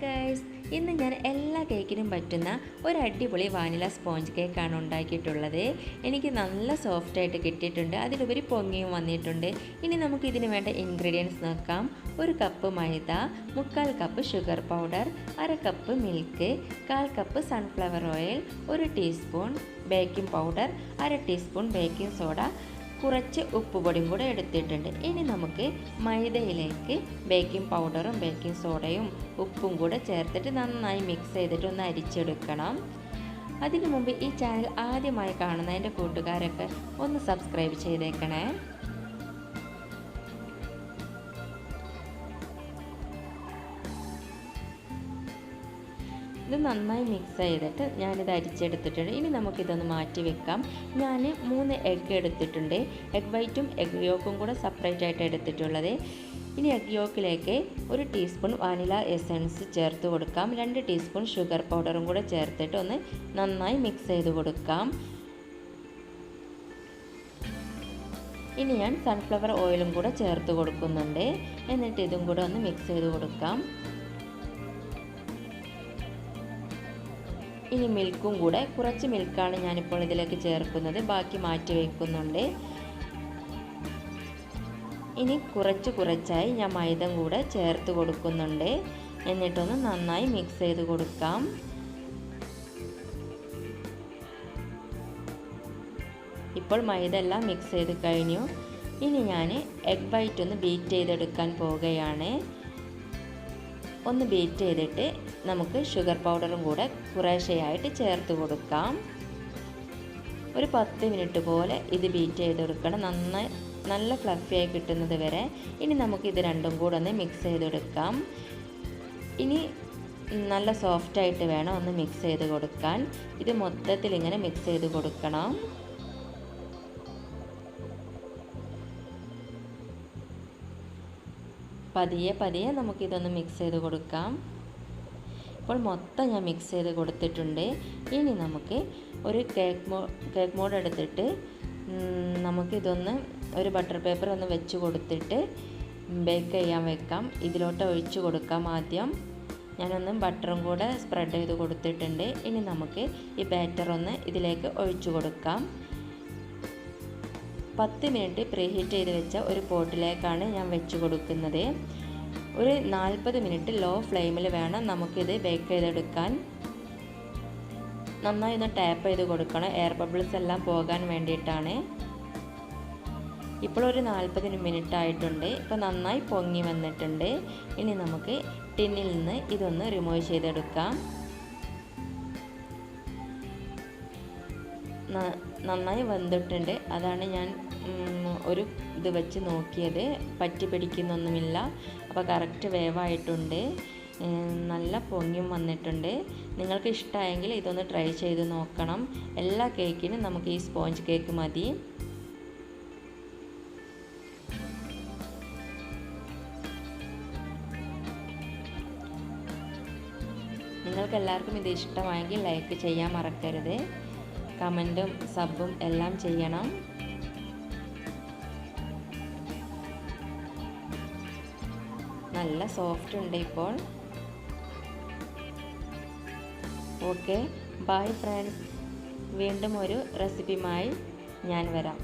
Guys, ഇന്ന് ഞാൻ എല്ലാ കേക്കിനും പറ്റുന്ന ഒരു അടിപൊളി വാനില സ്പോഞ്ച് കേക്കാണ് ഉണ്ടാക്കിയിട്ടുള്ളത്. എനിക്ക് നല്ല സോഫ്റ്റായിട്ട് കിട്ടിയിട്ടുണ്ട്, അതിലുപരി പൊങ്ങിയും വന്നിട്ടുണ്ട്. ഇനി നമുക്ക് ഇതിന് വേണ്ട ഇൻഗ്രീഡിയൻസ് നോക്കാം. 1 കപ്പ് മൈദ, 3/4 cup sugar powder, 1/2 cup milk, 1/4 cup sunflower oil, 1 teaspoon baking powder, 1/2 teaspoon baking soda, കുറച്ച് ഉപ്പുപൊടിയും കൂടെ എടുത്തിട്ടുണ്ട്. ഇനി നമുക്ക് മൈദയിലേക്ക് ബേക്കിംഗ് പൗഡറും ബേക്കിംഗ് സോഡയും ഉപ്പും കൂടെ ചേർത്തിട്ട് നന്നായി മിക്സ് ചെയ്തിട്ട് ഒന്ന് അരിച്ചെടുക്കണം. അതിനു മുമ്പ് ഈ ചാനൽ ആദ്യമായി കാണുന്ന എൻ്റെ കൂട്ടുകാരൊക്കെ ഒന്ന് സബ്സ്ക്രൈബ് ചെയ്തേക്കണേ. ഇത് നന്നായി മിക്സ് ചെയ്തിട്ട് ഞാനിത് അരിച്ചെടുത്തിട്ടുണ്ട്. ഇനി നമുക്കിതൊന്ന് മാറ്റി വെക്കാം. ഞാൻ 3 എഗ്ഗ് എടുത്തിട്ടുണ്ട്. എഗ് വൈറ്റും എഗ് യോക്കും കൂടെ സെപ്പറേറ്റ് ആയിട്ട് എടുത്തിട്ടുള്ളത്. ഇനി എഗ് യോക്കിലേക്ക് 1 ടീസ്പൂൺ വാനില എസൻസ് ചേർത്ത് കൊടുക്കാം. 2 ടീസ്പൂൺ ഷുഗർ പൗഡറും കൂടെ ചേർത്തിട്ട് ഒന്ന് നന്നായി മിക്സ് ചെയ്ത് കൊടുക്കാം. ഇനി ഞാൻ സൺഫ്ലവർ ഓയിലും കൂടെ ചേർത്ത് കൊടുക്കുന്നുണ്ട്. എന്നിട്ട് ഇതും കൂടെ ഒന്ന് മിക്സ് ചെയ്ത് കൊടുക്കാം. ഇനി മിൽക്കും കൂടെ, കുറച്ച് മിൽക്കാണ് ഞാനിപ്പോൾ ഇതിലേക്ക് ചേർക്കുന്നത്, ബാക്കി മാറ്റി വയ്ക്കുന്നുണ്ട്. ഇനി കുറച്ചായി ഞാൻ മൈദ കൂടെ ചേർത്ത് കൊടുക്കുന്നുണ്ട്. എന്നിട്ടൊന്ന് നന്നായി മിക്സ് ചെയ്ത് കൊടുക്കാം. ഇപ്പോൾ മൈദ എല്ലാം മിക്സ് ചെയ്ത് കഴിഞ്ഞു. ഇനി ഞാൻ എഗ് വൈറ്റ് ഒന്ന് ബീറ്റ് ചെയ്തെടുക്കാൻ പോവുകയാണ്. ഒന്ന് ബീറ്റ് ചെയ്തിട്ട് നമുക്ക് ഷുഗർ പൗഡറും കൂടെ കുറേശ്ശെയായിട്ട് ചേർത്ത് കൊടുക്കാം. ഒരു 10 മിനിറ്റ് പോലെ ഇത് ബീറ്റ് ചെയ്തെടുക്കണം, നല്ല ഫ്ലഫിയായി കിട്ടുന്നത് വരെ. ഇനി നമുക്ക് ഇത് രണ്ടും കൂടെ ഒന്ന് മിക്സ് ചെയ്തെടുക്കാം. ഇനി നല്ല സോഫ്റ്റായിട്ട് വേണം ഒന്ന് മിക്സ് ചെയ്ത് കൊടുക്കാൻ. ഇത് മൊത്തത്തിൽ ഇങ്ങനെ മിക്സ് ചെയ്ത് കൊടുക്കണം. പതിയെ നമുക്കിതൊന്ന് മിക്സ് ചെയ്ത് കൊടുക്കാം. ഇപ്പോൾ മൊത്തം ഞാൻ മിക്സ് ചെയ്ത് കൊടുത്തിട്ടുണ്ട്. ഇനി നമുക്ക് ഒരു കേക്ക് മോഡ് എടുത്തിട്ട് നമുക്കിതൊന്ന് ഒരു ബട്ടർ പേപ്പർ ഒന്ന് വെച്ച് കൊടുത്തിട്ട് ബേക്ക് ചെയ്യാൻ വെക്കാം. ഇതിലോട്ട് ഒഴിച്ച് കൊടുക്കാം. ആദ്യം ഞാനൊന്ന് ബട്ടറും കൂടെ സ്പ്രെഡ് ചെയ്ത് കൊടുത്തിട്ടുണ്ട്. ഇനി നമുക്ക് ഈ ബാറ്റർ ഒന്ന് ഇതിലേക്ക് ഒഴിച്ചു കൊടുക്കാം. 10 മിനിറ്റ് പ്രീഹീറ്റ് ചെയ്ത് വെച്ച ഒരു പോട്ടിലേക്കാണ് ഞാൻ വെച്ച് കൊടുക്കുന്നത്. ഒരു 40 മിനിറ്റ് ലോ ഫ്ലെയിമിൽ വേണം നമുക്കിത് ബേക്ക് ചെയ്തെടുക്കാൻ. നന്നായി ഒന്ന് ടാപ്പ് ചെയ്ത് കൊടുക്കണം, എയർ ബബിൾസ് എല്ലാം പോകാൻ വേണ്ടിയിട്ടാണ്. ഇപ്പോൾ ഒരു 40 മിനിറ്റ് ആയിട്ടുണ്ട്. ഇപ്പോൾ നന്നായി പൊങ്ങി വന്നിട്ടുണ്ട്. ഇനി നമുക്ക് ടിന്നിൽ നിന്ന് ഇതൊന്ന് റിമൂവ് ചെയ്തെടുക്കാം. നന്നായി വെന്തിട്ടുണ്ട്. അതാണ് ഞാൻ ഒരു ഇത് വെച്ച് നോക്കിയത്. പറ്റി പിടിക്കുന്നൊന്നുമില്ല. അപ്പോൾ കറക്റ്റ് വേവായിട്ടുണ്ട്. നല്ല പൊങ്ങിയും വന്നിട്ടുണ്ട്. നിങ്ങൾക്ക് ഇഷ്ടമായെങ്കിൽ ഇതൊന്ന് ട്രൈ ചെയ്ത് നോക്കണം. എല്ലാ കേക്കിനും നമുക്ക് ഈ സ്പോഞ്ച് കേക്ക് മതി. നിങ്ങൾക്ക് എല്ലാവർക്കും ഇത് ഇഷ്ടമായെങ്കിൽ ലൈക്ക് ചെയ്യാൻ മറക്കരുത്. കമൻറ്റും സബും എല്ലാം ചെയ്യണം. നല്ല സോഫ്റ്റ് ഉണ്ട് ഇപ്പോൾ. Okay, bye friends. വീണ്ടും ഒരു റെസിപ്പിയുമായി ഞാൻ വരാം.